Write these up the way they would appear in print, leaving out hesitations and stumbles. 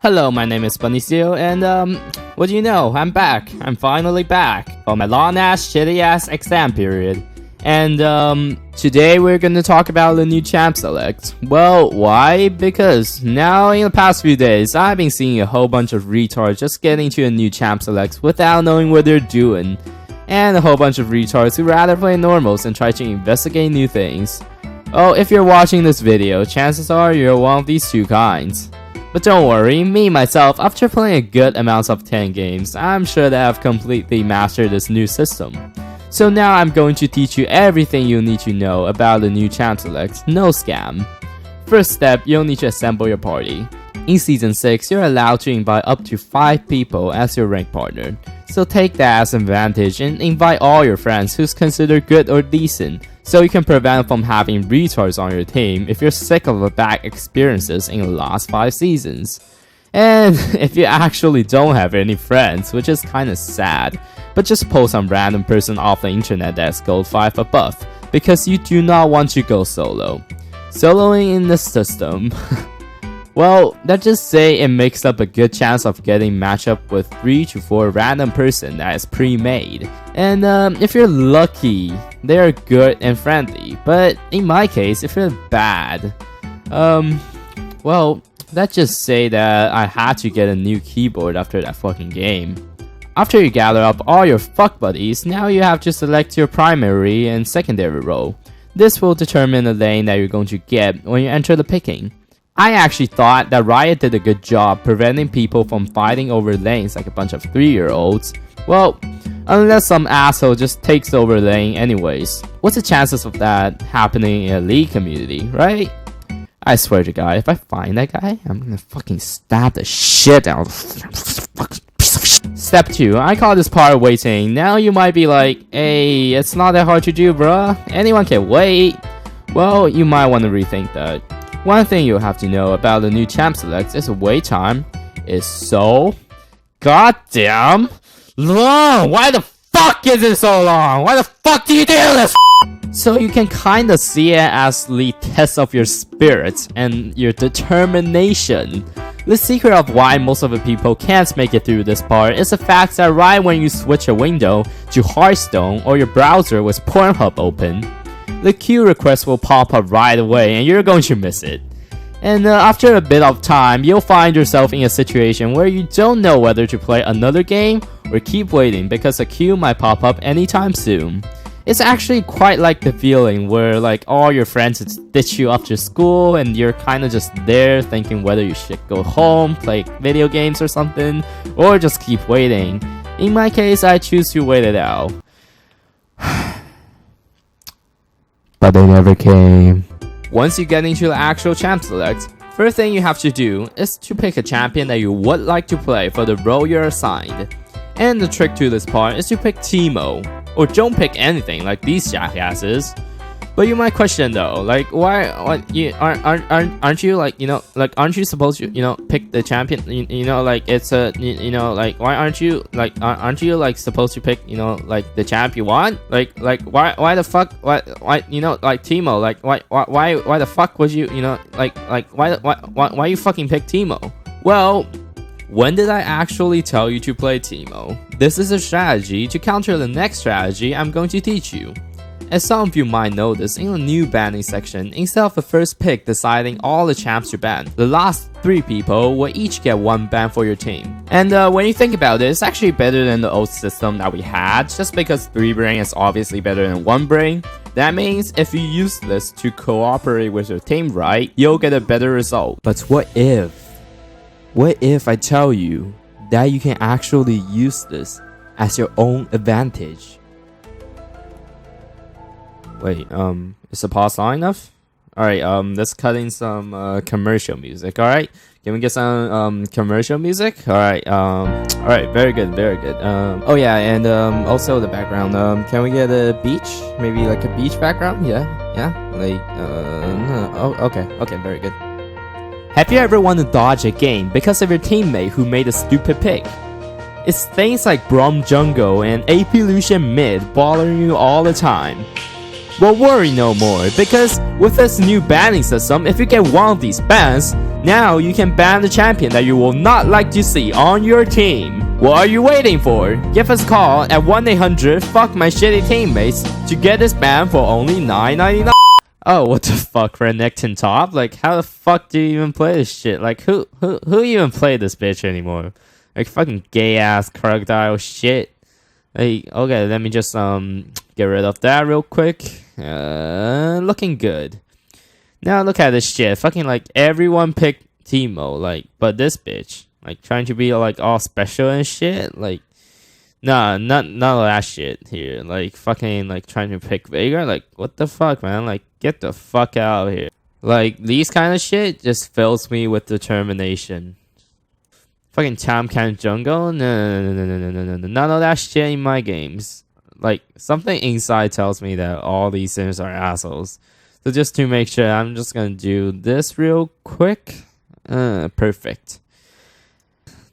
Hello, my name is Bunnyseal, and what do you know? I'm back. I'm finally back from my long-ass, shitty-ass exam period. And today we're gonna talk about the new champ select. Well, why? Because now in the past few days, I've been seeing a whole bunch of retards just getting to a new champ select without knowing what they're doing. And a whole bunch of retards who rather play normals and try to investigate new things. Oh, if you're watching this video, chances are you're one of these two kinds. But don't worry, me myself, after playing a good amount of 10 games, I'm sure that I've completely mastered this new system. So now I'm going to teach you everything you need to know about the new champ select, no scam. First step, you'll need to assemble your party. In Season 6, you're allowed to invite up to 5 people as your rank partner. So take that as an advantage and invite all your friends who's considered good or decent, so you can prevent from having retards on your team if you're sick of the bad experiences in the last 5 seasons. And if you actually don't have any friends, which is kinda sad, but just pull some random person off the internet that's gold 5 or buff, because you do not want to go solo. Soloing in this system, well, let's just say it makes up a good chance of getting matched up with 3 to 4 random person that is pre-made. And if you're lucky, they are good and friendly. But in my case, if you're bad, well, let's just say that I had to get a new keyboard after that fucking game. After you gather up all your fuck buddies, now you have to select your primary and secondary role. This will determine the lane that you're going to get when you enter the picking. I actually thought that Riot did a good job preventing people from fighting over lanes like a bunch of 3-year-olds. Well, unless some asshole just takes over lane anyways. What's the chances of that happening in a league community, right? I swear to God, if I find that guy, I'm gonna fucking stab the shit out of him. Step 2, I call this part waiting. Now you might be like, hey, it's not that hard to do, bruh. Anyone can wait. Well, you might want to rethink that. One thing you'll have to know about the new champ select is the wait time is so goddamn long. Why the fuck is it so long? Why the fuck do you do this? So you can kinda see it as the test of your spirit and your determination. The secret of why most of the people can't make it through this part is the fact that right when you switch a window to Hearthstone or your browser with Pornhub open, the queue request will pop up right away and you're going to miss it. And after a bit of time, you'll find yourself in a situation where you don't know whether to play another game or keep waiting because a queue might pop up anytime soon. It's actually quite like the feeling where like all your friends ditch you after school and you're kinda just there thinking whether you should go home, play video games or something, or just keep waiting. In my case, I choose to wait it out. But they never came. Once you get into the actual champ select, first thing you have to do is to pick a champion that you would like to play for the role you're assigned. And the trick to this part is to pick Teemo, or don't pick anything like these jackasses. But you might question though, like why aren't you like, you know, like aren't you supposed to, you know, pick the champion, you know, like it's a, you know, like why aren't you like supposed to pick, you know, like the champ you want, like why the fuck, why you know, like Teemo, like why the fuck would you, you know, like why you fucking pick Teemo? Well, when did I actually tell you to play Teemo? This is a strategy to counter the next strategy I'm going to teach you. As some of you might notice, in the new banning section, instead of the first pick deciding all the champs to ban, the last 3 people will each get 1 ban for your team. And when you think about it, it's actually better than the old system that we had, just because 3 brain is obviously better than 1 brain. That means if you use this to cooperate with your team right, you'll get a better result. But what if I tell you that you can actually use this as your own advantage? Wait, is the pause long enough? Alright, let's cut in some commercial music, alright? Can we get some commercial music? Alright, alright, very good, very good. Oh yeah, and also the background, can we get a beach? Maybe like a beach background? Yeah, like, oh, okay, very good. Have you ever wanted to dodge a game because of your teammate who made a stupid pick? It's things like Brom Jungle and AP Lucian mid bothering you all the time. Well, worry no more, because with this new banning system, if you get one of these bans, now you can ban the champion that you will not like to see on your team. What are you waiting for? Give us a call at 1-800-FUCK-MY-SHITTY-TEAMMATES to get this ban for only $9.99. Oh, what the fuck, Renekton top? Like, how the fuck do you even play this shit? Like, who even play this bitch anymore? Like, fucking gay-ass crocodile shit. Like, okay, let me just, get rid of that real quick. Looking good. Now look at this shit. Fucking, like, everyone picked Teemo, like, but this bitch. Like, trying to be, like, all special and shit. Like, nah, none of that shit here. Like, fucking, like, trying to pick Veigar. Like, what the fuck, man? Like, get the fuck out of here. Like, these kind of shit just fills me with determination. Fucking Tamkan jungle? No. None of that shit in my games. Like, something inside tells me that all these sims are assholes. So just to make sure, I'm just gonna do this real quick. Perfect.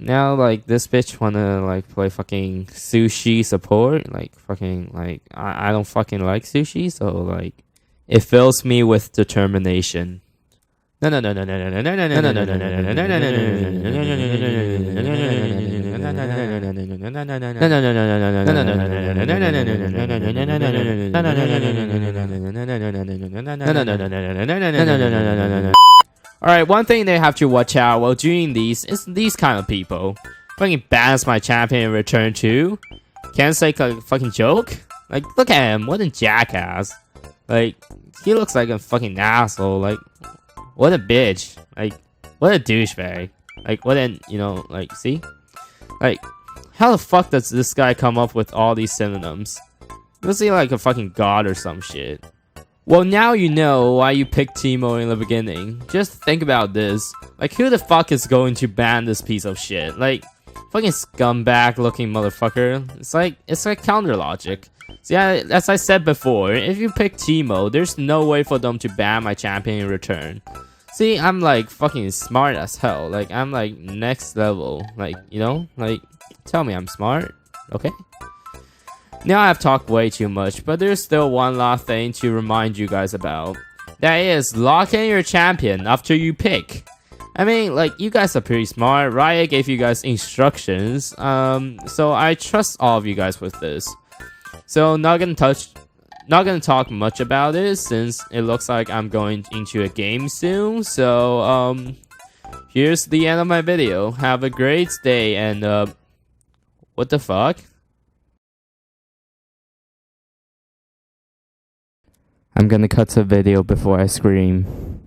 Now, like, this bitch wanna, like, play fucking sushi support. Like, fucking, like, I don't fucking like sushi, so, like, it fills me with determination. No. Alright, one thing they have to watch out while doing these is these kind of people. Fucking bans my champion in return too. Can't say like a fucking joke. Like, look at him, what a jackass. Like, he looks like a fucking asshole. Like, what a bitch. Like, what a douchebag. Like, what an, you know, like, see? Like, how the fuck does this guy come up with all these synonyms? Looks like a fucking god or some shit. Well, now you know why you picked Teemo in the beginning. Just think about this. Like, who the fuck is going to ban this piece of shit? Like, fucking scumbag looking motherfucker. It's like counter logic. So yeah, as I said before, if you pick Teemo, there's no way for them to ban my champion in return. See, I'm like fucking smart as hell. Like, I'm like next level. Like, you know, like, tell me I'm smart, okay? Now I've talked way too much, but there's still one last thing to remind you guys about. That is, lock in your champion after you pick. I mean, like, you guys are pretty smart. Riot gave you guys instructions, so I trust all of you guys with this. So not gonna talk much about it since it looks like I'm going into a game soon. So here's the end of my video. Have a great day and what the fuck? I'm gonna cut the video before I scream.